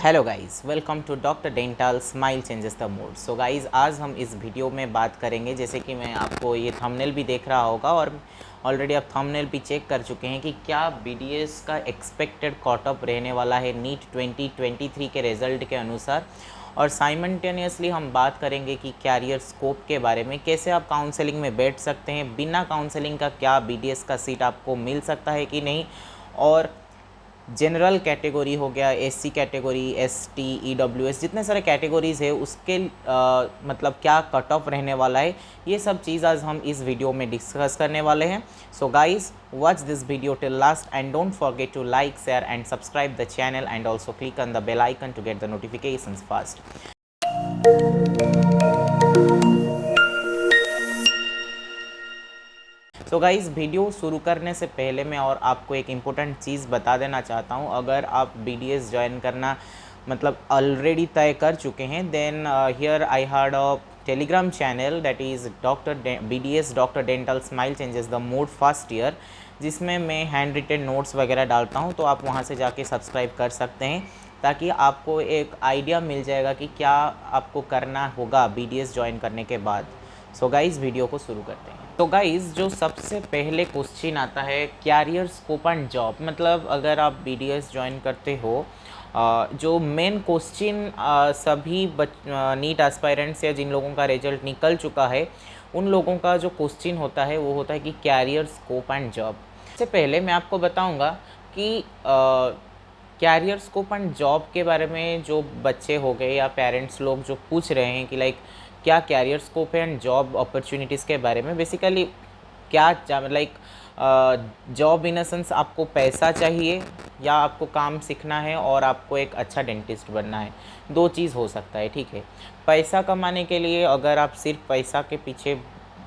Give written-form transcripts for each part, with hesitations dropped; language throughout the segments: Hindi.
Hello guys, welcome to doctor dental smile changes the mood. So guys, आज हम इस वीडियो में बात करेंगे, जैसे कि मैं आपको ये थंबनेल भी देख रहा होगा और ऑलरेडी आप थंबनेल भी चेक कर चुके हैं कि क्या बीडीएस का एक्सपेक्टेड कट ऑफ रहने वाला है नीट 2023 के रिज़ल्ट के अनुसार। और साइमल्टेनियसली हम बात करेंगे कि कैरियर स्कोप के बारे में, कैसे आप काउंसलिंग में बैठ सकते हैं, बिना काउंसलिंग का क्या बीडीएस का सीट आपको मिल सकता है कि नहीं, और जनरल कैटेगरी हो गया, एससी कैटेगरी, एसटी, ईडब्ल्यूएस, जितने सारे कैटेगरीज़ है उसके मतलब क्या कट ऑफ रहने वाला है, ये सब चीज़ आज हम इस वीडियो में डिस्कस करने वाले हैं। So guys, watch this video till last and don't forget to like, share and subscribe the channel and also click on the bell icon to get the notifications fast. तो गाइज़, वीडियो शुरू करने से पहले मैं और आपको एक इम्पोर्टेंट चीज़ बता देना चाहता हूँ। अगर आप बीडीएस ज्वाइन करना मतलब ऑलरेडी तय कर चुके हैं, then here I had a telegram channel that is BDS doctor dental smile changes the mood first year, जिसमें मैं हैंड रिटेन नोट्स वगैरह डालता हूँ। तो आप वहाँ से जाके सब्सक्राइब कर सकते हैं, ताकि आपको एक आइडिया मिल जाएगा कि क्या आपको करना होगा बीडीएस ज्वाइन करने के बाद। सो गाइज़, वीडियो को शुरू करते हैं। तो गाइज़, जो सबसे पहले क्वेश्चन आता है, कैरियर स्कोप एंड जॉब, मतलब अगर आप बीडीएस ज्वाइन करते हो, जो मेन क्वेश्चन सभी नीट एस्पायरेंट्स या जिन लोगों का रिजल्ट निकल चुका है, उन लोगों का जो क्वेश्चन होता है वो होता है कि कैरियर स्कोप एंड जॉब। इससे पहले मैं आपको बताऊंगा कि कैरियर स्कोप एंड जॉब के बारे में जो बच्चे हो गए या पेरेंट्स लोग जो पूछ रहे हैं कि लाइक क्या कैरियर स्कोप है एंड जॉब अपॉर्चुनिटीज़ के बारे में, बेसिकली क्या like job in a sense आपको पैसा चाहिए या आपको काम सीखना है और आपको एक अच्छा डेंटिस्ट बनना है। दो चीज़ हो सकता है, ठीक है। पैसा कमाने के लिए अगर आप सिर्फ पैसा के पीछे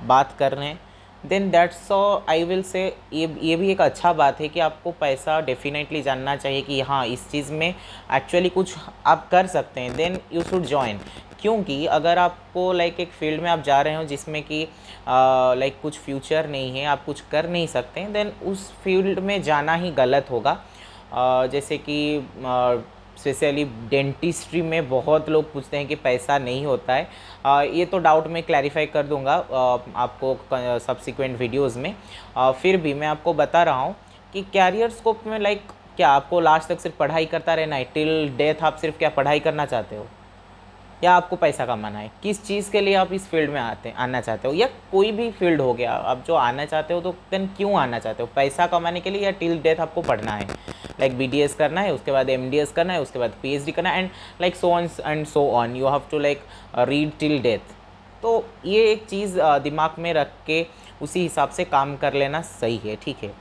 बात कर रहे हैं, then that's I will say ये भी एक अच्छा बात है कि आपको पैसा डेफिनेटली जानना चाहिए कि हाँ, इस चीज़ में एक्चुअली कुछ आप कर सकते हैं, देन यू शुड जॉइन। क्योंकि अगर आपको लाइक एक फील्ड में आप जा रहे हो जिसमें कि लाइक कुछ फ्यूचर नहीं है, आप कुछ कर नहीं सकते हैं, देन उस फील्ड में जाना ही गलत होगा। जैसे कि स्पेशली डेंटिस्ट्री में बहुत लोग पूछते हैं कि पैसा नहीं होता है। ये तो डाउट मैं क्लैरिफाई कर दूंगा आपको सब्सिक्वेंट वीडियोस में। फिर भी मैं आपको बता रहा हूँ कि कैरियर स्कोप में लाइक क्या आपको लास्ट तक सिर्फ पढ़ाई करता रहना है, टिल डेथ आप सिर्फ क्या पढ़ाई करना चाहते हो, या आपको पैसा कमाना है? किस चीज़ के लिए आप इस फील्ड में आना चाहते हो, या कोई भी फील्ड हो गया आप जो आना चाहते हो, तो देन क्यों आना चाहते हो? पैसा कमाने के लिए या टिल डेथ आपको पढ़ना है? लाइक बीडीएस करना है, उसके बाद एमडीएस करना है, उसके बाद पीएचडी करना है, and like so on and so on, you have to like read till death. तो ये एक चीज़ दिमाग में रख के उसी हिसाब से काम कर लेना सही है, ठीक है।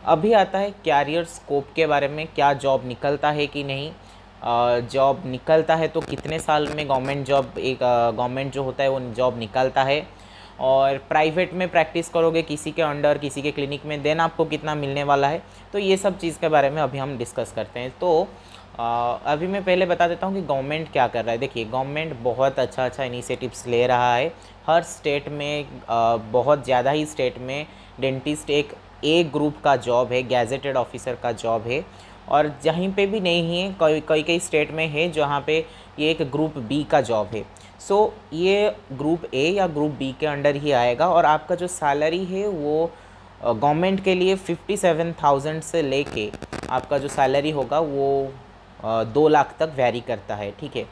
अभी आता है कैरियर स्कोप के बारे में, क्या जॉब निकलता है कि नहीं। जॉब निकलता है तो कितने साल में गवर्नमेंट जॉब, एक गवर्नमेंट जो होता है वो जॉब निकलता है, और प्राइवेट में प्रैक्टिस करोगे किसी के अंडर, किसी के क्लिनिक में, देन आपको कितना मिलने वाला है। तो ये सब चीज़ के बारे में अभी हम डिस्कस करते हैं। तो अभी मैं पहले बता देता हूँ कि गवर्नमेंट क्या कर रहा है। देखिए, गवर्नमेंट बहुत अच्छा इनिशिएटिव्स ले रहा है। हर स्टेट में बहुत ज़्यादा ही स्टेट में डेंटिस्ट एक ए ग्रुप का जॉब है, गैजेटेड ऑफिसर का जॉब है। और जहीं पे भी नहीं है, कई स्टेट में है जहाँ पे ये एक ग्रुप बी का जॉब है। सो ये ग्रुप ए या ग्रुप बी के अंडर ही आएगा, और आपका जो सैलरी है वो गवर्नमेंट के लिए 57,000 से लेके आपका जो सैलरी होगा वो 2 लाख तक वैरी करता है, ठीक है।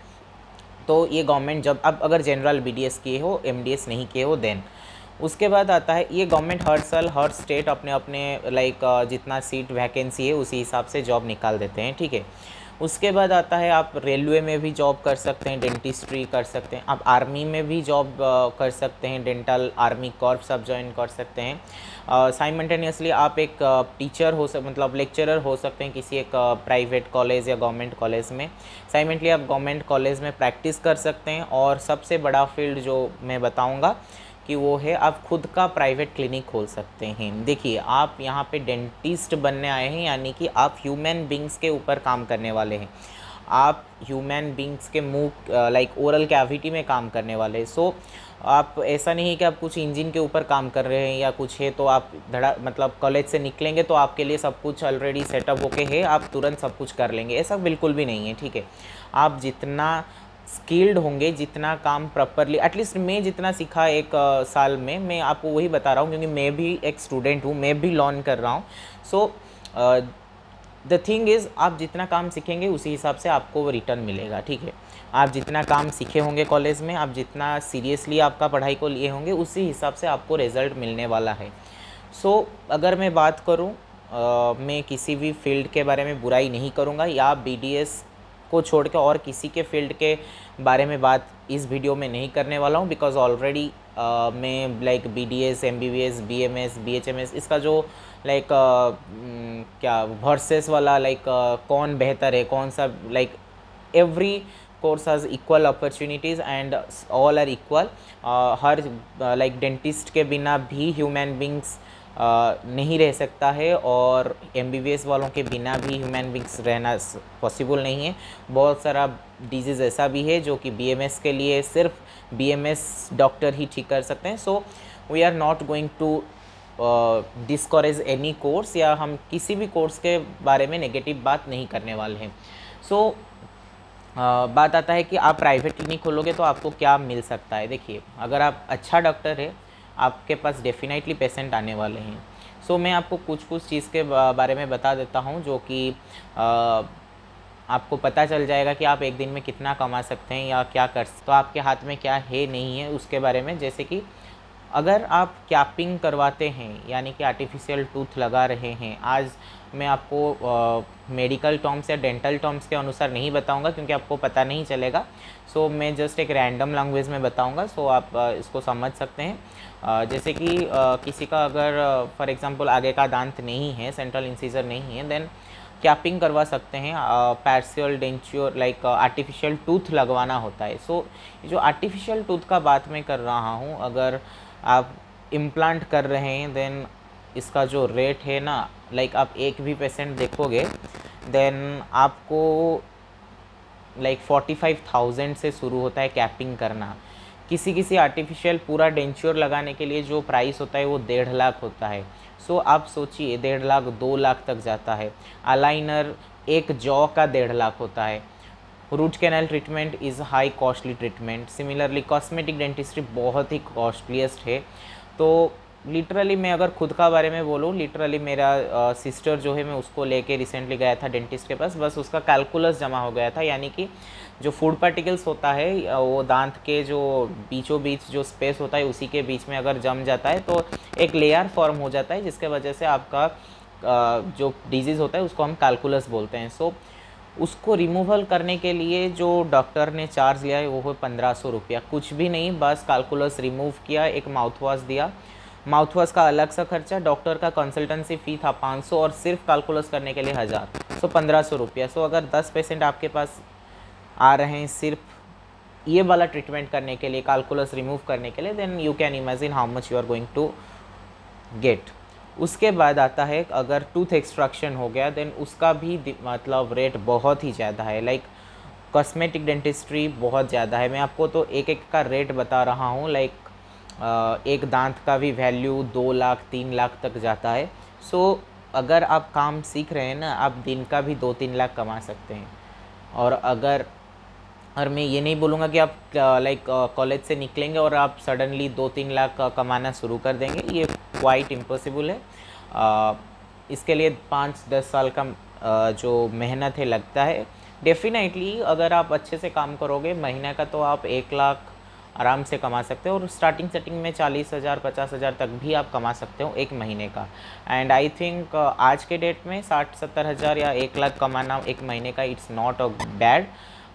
तो ये गवर्नमेंट जब अब अगर जनरल बीडीएस किए हो, एमडीएस नहीं किए हो, देन उसके बाद आता है ये गवर्नमेंट हर साल हर स्टेट अपने अपने लाइक जितना सीट वैकेंसी है उसी हिसाब से जॉब निकाल देते हैं, ठीक है। उसके बाद आता है आप रेलवे में भी जॉब कर सकते हैं, डेंटिस्ट्री कर सकते हैं, आप आर्मी में भी जॉब कर सकते हैं, डेंटल आर्मी कॉर्प्स आप ज्वाइन कर सकते हैं। साइमल्टेनियसली आप एक टीचर हो मतलब लेक्चरर हो सकते हैं किसी एक प्राइवेट कॉलेज या गवर्नमेंट कॉलेज में। साइमल्टेनियसली आप गवर्नमेंट कॉलेज में प्रैक्टिस कर सकते हैं, और सबसे बड़ा फील्ड जो मैं बताऊंगा कि वो है आप खुद का प्राइवेट क्लिनिक खोल सकते हैं। देखिए, आप यहाँ पे डेंटिस्ट बनने आए हैं, यानी कि आप ह्यूमन बींग्स के ऊपर काम करने वाले हैं। आप ह्यूमन बींग्स के मुंह लाइक ओरल कैविटी में काम करने वाले हैं। सो आप ऐसा नहीं है कि आप कुछ इंजन के ऊपर काम कर रहे हैं या कुछ है तो आप धड़ा मतलब कॉलेज से निकलेंगे तो आपके लिए सब कुछ ऑलरेडी सेटअप होके है, आप तुरंत सब कुछ कर लेंगे, ऐसा बिल्कुल भी नहीं है, ठीक है। आप जितना स्किल्ड होंगे, जितना काम प्रॉपरली, एटलीस्ट मैं जितना सीखा एक साल में, मैं आपको वही बता रहा हूँ क्योंकि मैं भी एक स्टूडेंट हूँ, मैं भी लर्न कर रहा हूँ। सो द थिंग इज़ आप जितना काम सीखेंगे उसी हिसाब से आपको वो रिटर्न मिलेगा, ठीक है। आप जितना काम सीखे होंगे कॉलेज में, आप जितना सीरियसली आपका पढ़ाई को लिए होंगे, उसी हिसाब से आपको रिज़ल्ट मिलने वाला है। सो अगर मैं बात करूँ, मैं किसी भी फील्ड के बारे में बुराई नहीं करूँगा या BDS को छोड़ के और किसी के फील्ड के बारे में बात इस वीडियो में नहीं करने वाला हूँ, बिकॉज ऑलरेडी मैं like BDS, MBBS, BMS, BHMS इसका जो लाइक क्या वर्सेस वाला लाइक कौन बेहतर है, कौन सा like every course has equal opportunities and all are equal. हर लाइक डेंटिस्ट के बिना भी ह्यूमन बींग्स नहीं रह सकता है और MBBS वालों के बिना भी ह्यूमन बींग्स रहना पॉसिबल नहीं है। बहुत सारा डिजीज़ ऐसा भी है जो कि BMS के लिए सिर्फ BMS डॉक्टर ही ठीक कर सकते हैं। So we are not going to discourage any course या हम किसी भी कोर्स के बारे में नेगेटिव बात नहीं करने वाले हैं। सो बात आता है कि आप प्राइवेट क्लिनिक खोलोगे तो आपको क्या मिल सकता है। देखिए, अगर आप अच्छा डॉक्टर है, आपके पास डेफिनेटली पेशेंट आने वाले हैं। सो मैं आपको कुछ कुछ चीज़ के बारे में बता देता हूँ जो कि आपको पता चल जाएगा कि आप एक दिन में कितना कमा सकते हैं या क्या कर, तो आपके हाथ में क्या है नहीं है उसके बारे में। जैसे कि अगर आप कैपिंग करवाते हैं यानी कि आर्टिफिशियल टूथ लगा रहे हैं, आज मैं आपको मेडिकल टर्म्स या डेंटल टर्म्स के अनुसार नहीं बताऊंगा क्योंकि आपको पता नहीं चलेगा। सो मैं जस्ट एक रैंडम लैंग्वेज में बताऊंगा, सो आप इसको समझ सकते हैं। जैसे कि किसी का अगर फॉर एग्जांपल आगे का दांत नहीं है, सेंट्रल इंसीजर नहीं है, देन कैपिंग करवा सकते हैं। पार्शियल डेंच्योर लाइक आर्टिफिशियल टूथ लगवाना होता है। सो जो आर्टिफिशियल टूथ का बात मैं कर रहा हूँ, अगर आप इम्प्लांट कर रहे हैं देन इसका जो रेट है ना, लाइक आप एक भी पेशेंट देखोगे देन आपको लाइक 45,000 से शुरू होता है कैपिंग करना। किसी आर्टिफिशियल पूरा डेंच्योर लगाने के लिए जो प्राइस होता है वो 1.5 लाख होता है। सो आप सोचिए 1.5 लाख 2 लाख तक जाता है। अलाइनर एक जॉ का 1.5 लाख होता है। Root canal treatment is high costly treatment. Similarly cosmetic dentistry बहुत ही कॉस्टलीस्ट है। तो लिटरली मैं अगर खुद का बारे में बोलूँ, लिटरली मेरा सिस्टर जो है, मैं उसको लेके रिसेंटली गया था डेंटिस्ट के पास, बस उसका कैलकुलस जमा हो गया था। यानी कि जो फूड पार्टिकल्स होता है वो दांत के जो बीचों बीच जो स्पेस होता है उसी के बीच में अगर जम जाता है तो एक लेयर फॉर्म हो जाता है जिसके वजह से आपका जो डिजीज़ होता है उसको हम कैलकुलस बोलते हैं। सो उसको रिमूवल करने के लिए जो डॉक्टर ने चार्ज लिया है वो है 1500 रुपया। कुछ भी नहीं, बस कैलकुलस रिमूव किया, एक माउथ वॉश दिया, माउथ वॉश का अलग सा खर्चा, डॉक्टर का कंसल्टेंसी फ़ी था 500 और सिर्फ कैलकुलस करने के लिए 1000। सो 1500 रुपया। सो अगर 10 पेशेंट आपके पास आ रहे हैं सिर्फ ये वाला ट्रीटमेंट करने के लिए, कैलकुलस रिमूव करने के लिए, then you can imagine how much you are going to get. उसके बाद आता है अगर टूथ एक्सट्रैक्शन हो गया देन उसका भी मतलब रेट बहुत ही ज़्यादा है। लाइक कॉस्मेटिक डेंटिस्ट्री बहुत ज़्यादा है। मैं आपको तो एक एक का रेट बता रहा हूँ। लाइक एक दांत का भी वैल्यू 2 लाख 3 लाख तक जाता है। सो अगर आप काम सीख रहे हैं ना, आप दिन का भी 2-3 लाख कमा सकते हैं। और मैं ये नहीं बोलूँगा कि आप लाइक कॉलेज से निकलेंगे और आप सडनली 2-3 लाख कमाना शुरू कर देंगे, ये क्वाइट इम्पॉसिबल है। इसके लिए 5-10 साल का जो मेहनत है लगता है। डेफिनेटली अगर आप अच्छे से काम करोगे महीने का तो आप 1 लाख आराम से कमा सकते हो और स्टार्टिंग में 40,000 50,000 तक भी आप कमा सकते हो एक महीने का। एंड आई थिंक आज के डेट में 60-70 हज़ार या 1 लाख कमाना एक महीने का, इट्स नॉट अ बैड।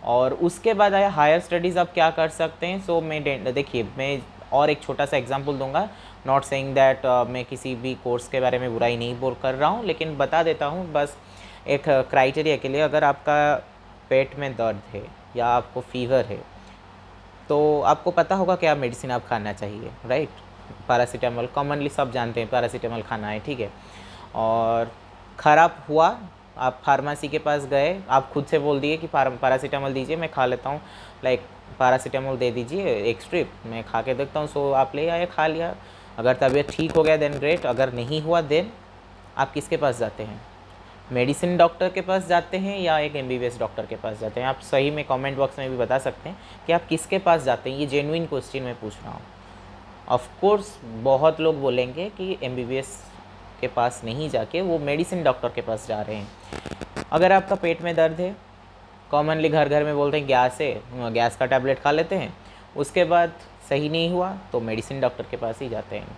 और उसके बाद आया हायर स्टडीज़, आप क्या कर सकते हैं। सो मैं देखिए, मैं और एक छोटा सा एग्जांपल दूंगा, नॉट सेइंग दैट मैं किसी भी कोर्स के बारे में बुराई नहीं बोल कर रहा हूँ, लेकिन बता देता हूँ बस एक क्राइटेरिया के लिए। अगर आपका पेट में दर्द है या आपको फीवर है तो आपको पता होगा क्या मेडिसिन आप खाना चाहिए, राइट। पैरासीटामोल कॉमनली सब जानते हैं, पैरासीटामोल खाना है, ठीक है। और ख़राब हुआ आप फार्मेसी के पास गए, आप खुद से बोल दिए कि पैरासीटामोल दीजिए, मैं खा लेता हूँ, लाइक पैरासीटामोल दे दीजिए एक स्ट्रिप, मैं खा के देखता हूँ। सो आप ले आए, खा लिया, अगर तबीयत ठीक हो गया देन ग्रेट, अगर नहीं हुआ देन आप किसके पास जाते हैं? मेडिसिन डॉक्टर के पास जाते हैं या एक एमबीबीएस डॉक्टर के पास जाते हैं? आप सही में कमेंट बॉक्स में भी बता सकते हैं कि आप किसके पास जाते हैं। ये जेन्युइन क्वेश्चन मैं पूछ रहा हूँ। ऑफ कोर्स बहुत लोग बोलेंगे कि एमबीबीएस के पास नहीं जाके वो मेडिसिन डॉक्टर के पास जा रहे हैं। अगर आपका पेट में दर्द है, कॉमनली घर घर में बोलते हैं गैस है, गैस का टैबलेट खा लेते हैं, उसके बाद सही नहीं हुआ तो मेडिसिन डॉक्टर के पास ही जाते हैं।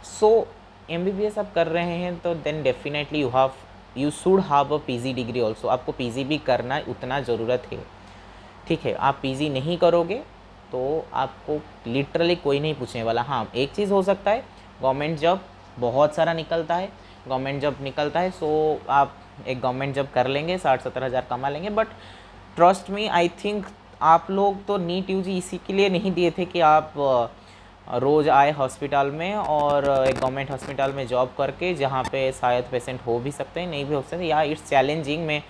सो एमबीबीएस आप कर रहे हैं तो then definitely you should have a PG degree also. आपको पीजी भी करना उतना ज़रूरत है, ठीक है। आप पीजी नहीं करोगे तो आपको लिटरली कोई नहीं पूछने वाला। हाँ, एक चीज़ हो सकता है, गवर्नमेंट जॉब बहुत सारा निकलता है, गवर्नमेंट जॉब निकलता है, सो आप एक गवर्नमेंट जॉब कर लेंगे, 60-70 हज़ार कमा लेंगे। But trust me, I think आप लोग तो नीट यूजी इसी के लिए नहीं दिए थे कि आप रोज़ आए हॉस्पिटल में और एक गवर्नमेंट हॉस्पिटल में जॉब करके, जहाँ पे शायद पेशेंट हो भी सकते हैं, नहीं भी हो सकते, या इट्स चैलेंजिंग में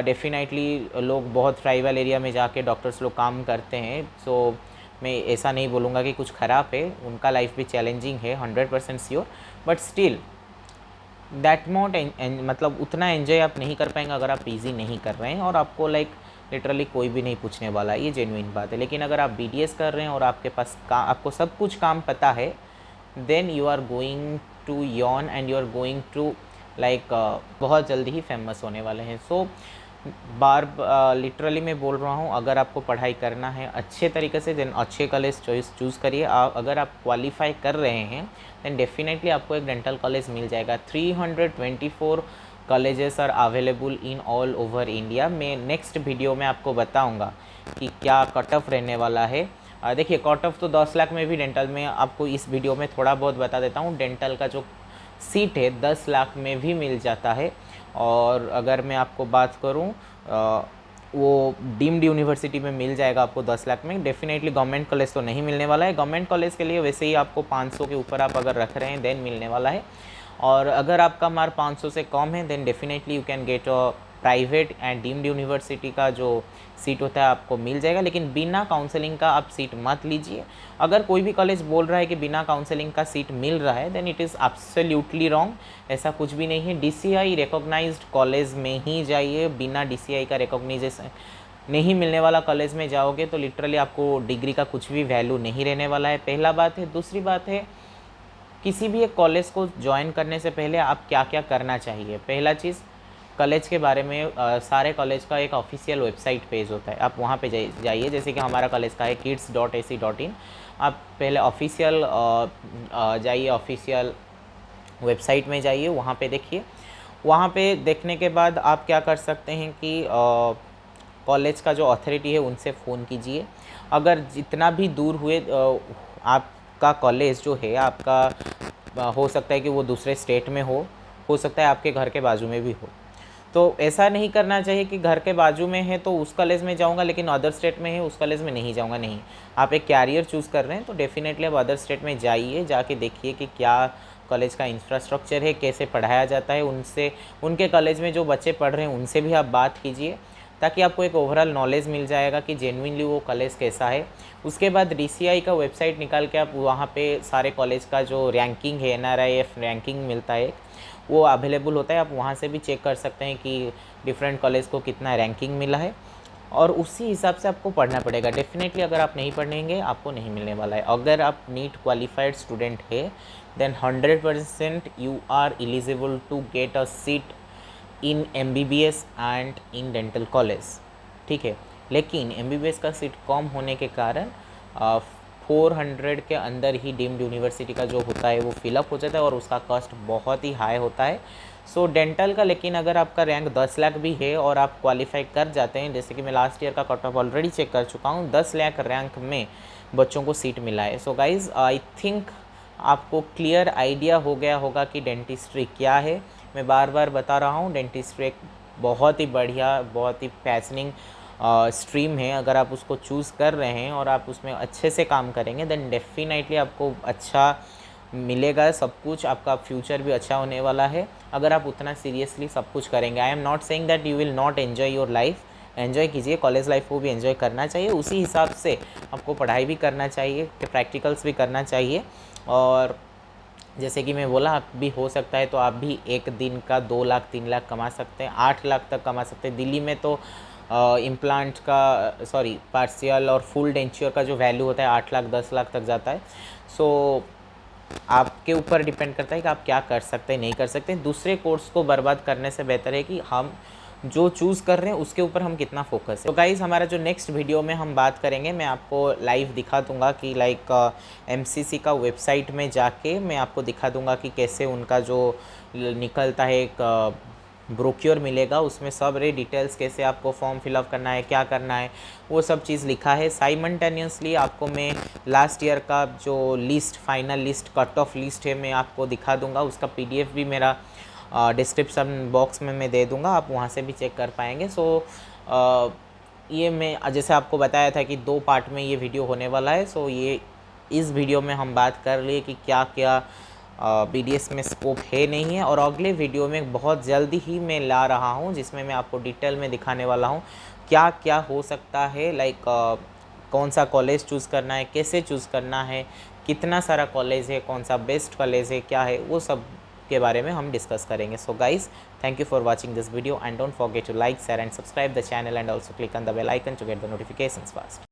डेफिनेटली लोग बहुत ट्राइबल एरिया में जाके डॉक्टर्स लोग काम करते हैं। सो मैं ऐसा नहीं बोलूँगा कि कुछ ख़राब है, उनका लाइफ भी चैलेंजिंग है, 100% श्योर, बट स्टिल दैट मोट मतलब उतना एंजॉय आप नहीं कर पाएंगे अगर आप पीजी नहीं कर रहे हैं, और आपको लाइक लिटरली कोई भी नहीं पूछने वाला है, ये जेन्युइन बात है। लेकिन अगर आप बीडीएस कर रहे हैं और आपके पास आपको सब कुछ काम पता है, then you are going to yawn and you are going to like बहुत जल्दी ही फेमस होने वाले हैं। सो लिटरली मैं बोल रहा हूँ, अगर आपको पढ़ाई करना है अच्छे तरीके से देन अच्छे कॉलेज चूज़ करिए। अगर आप क्वालिफाई कर रहे हैं देन डेफिनेटली आपको एक डेंटल कॉलेज मिल जाएगा। 324 colleges are available in all over India. मैं नेक्स्ट वीडियो में आपको बताऊंगा कि क्या कट ऑफ रहने वाला है। देखिए, कट ऑफ तो 10 लाख में भी डेंटल में आपको इस वीडियो में थोड़ा बहुत बता देता हूँ। डेंटल का जो सीट है 10 लाख में भी मिल जाता है। और अगर मैं आपको बात करूँ, वो डीम्ड यूनिवर्सिटी में मिल जाएगा आपको 10 लाख में। डेफिनेटली गवर्नमेंट कॉलेज तो नहीं मिलने वाला है। गवर्नमेंट कॉलेज के लिए वैसे ही आपको 500 के ऊपर आप अगर रख रहे हैं देन मिलने वाला है। और अगर आपका मार्क 500 से कम है then definitely you can get a private and deemed university का जो सीट होता है आपको मिल जाएगा। लेकिन बिना काउंसलिंग का आप सीट मत लीजिए। अगर कोई भी कॉलेज बोल रहा है कि बिना काउंसलिंग का सीट मिल रहा है then it is absolutely wrong. ऐसा कुछ भी नहीं है। डीसीआई रिकॉग्नाइज्ड कॉलेज में ही जाइए। बिना डीसीआई का रिकॉग्नाइजेशन नहीं मिलने वाला कॉलेज में जाओगे तो लिटरली आपको डिग्री का कुछ भी वैल्यू नहीं रहने वाला है। पहला बात है। दूसरी बात है, किसी भी एक कॉलेज को ज्वाइन करने से पहले आप क्या क्या करना चाहिए। पहला चीज़, कॉलेज के बारे में सारे कॉलेज का एक ऑफिशियल वेबसाइट पेज होता है, आप वहाँ पे जाइए। जैसे कि हमारा कॉलेज का है kids.ac.in। आप पहले ऑफिशियल जाइए, ऑफिशियल वेबसाइट में जाइए, वहाँ पे देखिए। वहाँ पे देखने के बाद आप क्या कर सकते हैं कि कॉलेज का जो अथॉरिटी है उनसे फ़ोन कीजिए। अगर जितना भी दूर हुए आपका कॉलेज जो है आपका, हो सकता है कि वो दूसरे स्टेट में हो सकता है आपके घर के बाजू में भी हो। तो ऐसा नहीं करना चाहिए कि घर के बाजू में है तो उस कॉलेज में जाऊंगा, लेकिन अदर स्टेट में है उस कॉलेज में नहीं जाऊंगा। नहीं, आप एक कैरियर चूज़ कर रहे हैं तो डेफिनेटली आप अदर स्टेट में जाइए, जाके देखिए कि क्या कॉलेज का इंफ्रास्ट्रक्चर है, कैसे पढ़ाया जाता है। उनसे, उनके कॉलेज में जो बच्चे पढ़ रहे हैं उनसे भी आप बात कीजिए, ताकि आपको एक ओवरऑल नॉलेज मिल जाएगा कि जेन्युइनली वो कॉलेज कैसा है। उसके बाद डीसीआई का वेबसाइट निकाल के आप वहाँ पे सारे कॉलेज का जो रैंकिंग है, NRIF रैंकिंग मिलता है, वो अवेलेबल होता है। आप वहाँ से भी चेक कर सकते हैं कि डिफरेंट कॉलेज को कितना रैंकिंग मिला है, और उसी हिसाब से आपको पढ़ना पड़ेगा। डेफिनेटली अगर आप नहीं पढ़ेंगे आपको नहीं मिलने वाला है। अगर आप नीट क्वालिफाइड स्टूडेंट है then 100% you are eligible to get a seat in MBBS and in dental college, ठीक है। लेकिन MBBS का सीट कम होने के कारण 400 के अंदर ही डीम्ड यूनिवर्सिटी का जो होता है वो फिलअप हो जाता है और उसका कॉस्ट बहुत ही हाई होता है। सो डेंटल का, लेकिन अगर आपका रैंक 10 लाख भी है और आप क्वालिफाई कर जाते हैं, जैसे कि मैं लास्ट ईयर का कट ऑफ ऑलरेडी चेक कर चुका हूँ, 10 लाख रैंक में बच्चों को सीट मिला है। सो गाइज़, आई थिंक आपको क्लियर आइडिया हो गया होगा कि डेंटिस्ट्री क्या है। मैं बार बार बता रहा हूँ, डेंटिस्ट्री एक बहुत ही बढ़िया, बहुत ही फैशनिंग स्ट्रीम है। अगर आप उसको चूज़ कर रहे हैं और आप उसमें अच्छे से काम करेंगे देन डेफिनेटली आपको अच्छा मिलेगा सब कुछ, आपका फ्यूचर भी अच्छा होने वाला है। अगर आप उतना सीरियसली सब कुछ करेंगे। I am not saying that you will not enjoy your life, enjoy कीजिए, कॉलेज लाइफ को भी एन्जॉय करना चाहिए, उसी हिसाब से आपको पढ़ाई भी करना चाहिए, प्रैक्टिकल्स भी करना चाहिए। और जैसे कि मैं बोला, आप भी हो सकता है तो आप भी एक दिन का 2 लाख 3 लाख कमा सकते हैं, 8 लाख तक कमा सकते हैं। दिल्ली में तो इम्प्लांट का पार्शियल और फुल डेंचर का जो वैल्यू होता है 8 लाख 10 लाख तक जाता है। सो आपके ऊपर डिपेंड करता है कि आप क्या कर सकते हैं, नहीं कर सकते। दूसरे कोर्स को बर्बाद करने से बेहतर है कि हम जो चूज़ कर रहे हैं उसके ऊपर हम कितना फोकस है। तो गाइज़, हमारा जो नेक्स्ट वीडियो में हम बात करेंगे, मैं आपको लाइव दिखा दूंगा कि लाइक एमसीसी का वेबसाइट में जाके मैं आपको दिखा दूंगा कि कैसे उनका जो निकलता है एक ब्रोक्योर मिलेगा, उसमें सब रे डिटेल्स, कैसे आपको फॉर्म फिलअप करना है, क्या करना है, वो सब चीज़ लिखा है। साइमल्टेनियसली आपको मैं लास्ट ईयर का जो list, final list, cut off list है, मैं आपको दिखा दूंगा। उसका पीडीएफ भी मेरा डिस्क्रिप्शन बॉक्स में मैं दे दूंगा, आप वहाँ से भी चेक कर पाएंगे। सो ये मैं जैसे आपको बताया था कि 2 पार्ट में ये वीडियो होने वाला है। सो ये इस वीडियो में हम बात कर लिए कि क्या क्या बीडीएस में स्कोप है नहीं है, और अगले वीडियो में बहुत जल्दी ही मैं ला रहा हूँ जिसमें मैं आपको डिटेल में दिखाने वाला हूँ क्या क्या हो सकता है। लाइक कौन सा कॉलेज चूज़ करना है, कैसे चूज़ करना है, कितना सारा कॉलेज है, कौन सा बेस्ट कॉलेज है, क्या है, वो सब के बारे में हम डिस्कस करेंगे। So guys, thank you for watching this video and don't forget to like, share and subscribe the channel and also click on the bell icon to get the notifications fast.